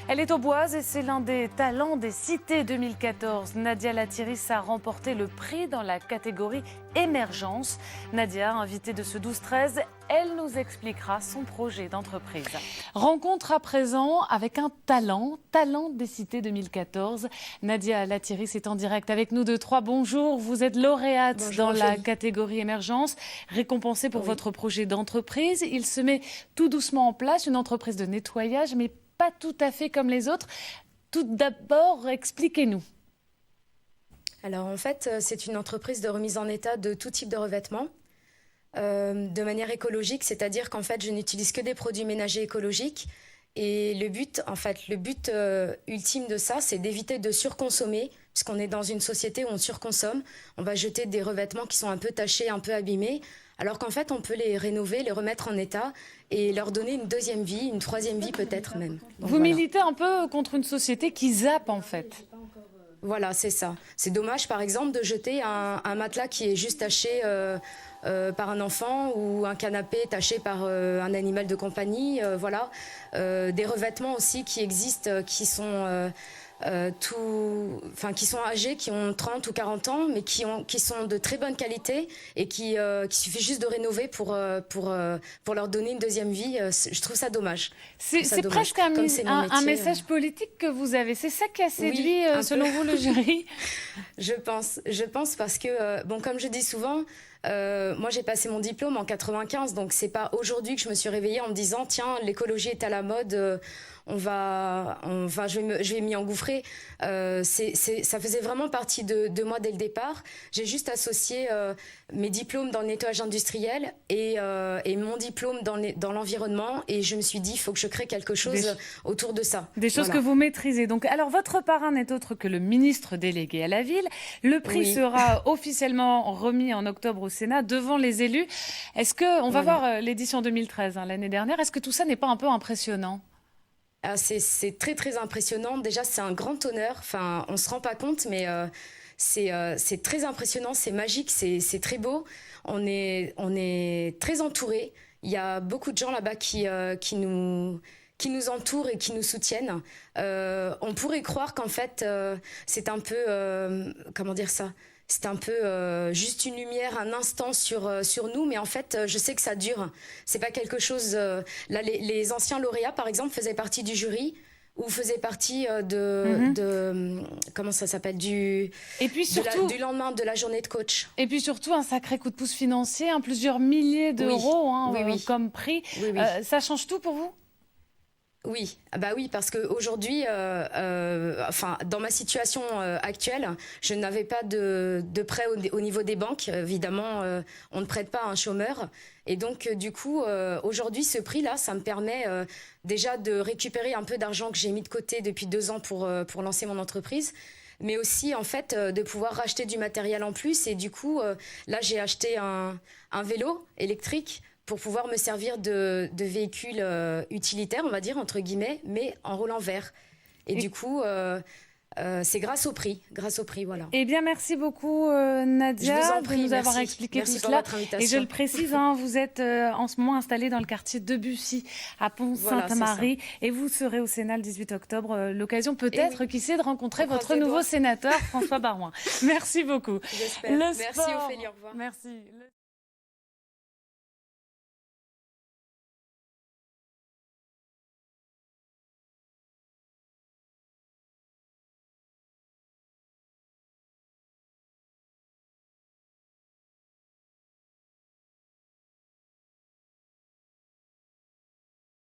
Elle est auboise et c'est l'un des talents des Cités 2014. Nadia Latiris a remporté le prix dans la catégorie Émergence. Nadia, invitée de ce 12-13, elle nous expliquera son projet d'entreprise. Rencontre à présent avec un talent des Cités 2014. Nadia Latiris est en direct avec nous de Troyes. Bonjour, vous êtes lauréate dans la catégorie Émergence, récompensée pour votre projet d'entreprise. Il se met tout doucement en place, une entreprise de nettoyage, mais pas tout à fait comme les autres. Tout d'abord, expliquez-nous. Alors en fait, c'est une entreprise de remise en état de tout type de revêtements, de manière écologique, c'est-à-dire qu'en fait, je n'utilise que des produits ménagers écologiques. Et le but ultime de ça, c'est d'éviter de surconsommer, puisqu'on est dans une société où on surconsomme. On va jeter des revêtements qui sont un peu tachés, un peu abîmés, alors qu'en fait, on peut les rénover, les remettre en état et leur donner une deuxième vie, une troisième vie peut-être même. Donc, vous militez un peu contre une société qui zappe en fait. Voilà, c'est ça. C'est dommage, par exemple, de jeter un matelas qui est juste taché par un enfant ou un canapé taché par un animal de compagnie. Voilà. Des revêtements aussi qui existent, qui sont qui sont âgés, qui ont 30 ou 40 ans, mais qui sont de très bonne qualité et qui suffit juste de rénover pour leur donner une deuxième vie. Je trouve ça dommage. C'est presque un message politique que vous avez. C'est ça qui a séduit, selon vous, le jury? Je pense parce que, comme je dis souvent, moi j'ai passé mon diplôme en 95, donc c'est pas aujourd'hui que je me suis réveillée en me disant tiens, l'écologie est à la mode, je vais m'y engouffrer. Ça faisait vraiment partie de moi dès le départ. J'ai juste associé mes diplômes dans le nettoyage industriel et mon diplôme dans l'environnement, et je me suis dit il faut que je crée quelque chose autour de ça. Des choses que vous maîtrisez. Donc, alors votre parrain n'est autre que le ministre délégué à la ville. Le prix sera officiellement remis en octobre au Sénat devant les élus. Est-ce que on va voir l'édition 2013 l'année dernière? Est-ce que tout ça n'est pas un peu impressionnant? C'est très très impressionnant. Déjà, c'est un grand honneur. Enfin, on se rend pas compte, mais c'est très impressionnant, c'est magique, c'est très beau. On est très entourés. Il y a beaucoup de gens là-bas qui nous entourent et qui nous soutiennent. On pourrait croire qu'en fait, c'est un peu comment dire ça? C'est un peu juste une lumière, un instant sur nous, mais en fait, je sais que ça dure. C'est pas quelque chose. Là, les anciens lauréats, par exemple, faisaient partie du jury ou faisaient partie de comment ça s'appelle, du lendemain de la journée de coach. Et puis surtout un sacré coup de pouce financier, plusieurs milliers d'euros comme prix. Ça change tout pour vous? Oui, parce qu'aujourd'hui, dans ma situation actuelle, je n'avais pas de prêt au niveau des banques. Évidemment, on ne prête pas à un chômeur. Et donc, du coup, aujourd'hui, ce prix-là, ça me permet déjà de récupérer un peu d'argent que j'ai mis de côté depuis 2 ans pour lancer mon entreprise. Mais aussi, en fait, de pouvoir racheter du matériel en plus. Et du coup, là, j'ai acheté un vélo électrique pour pouvoir me servir de véhicule utilitaire, on va dire, entre guillemets, mais en roulant vert. Et du coup, c'est grâce au prix, voilà. Eh bien, merci beaucoup, Nadia, de nous avoir expliqué tout cela. Et je le précise, vous êtes en ce moment installée dans le quartier Debussy, à Pont-Sainte-Marie, et vous serez au Sénat le 18 octobre. L'occasion peut-être, qui sait, de rencontrer votre nouveau sénateur, François Baroin. Merci beaucoup. J'espère. Merci Ophélie, au revoir. Merci.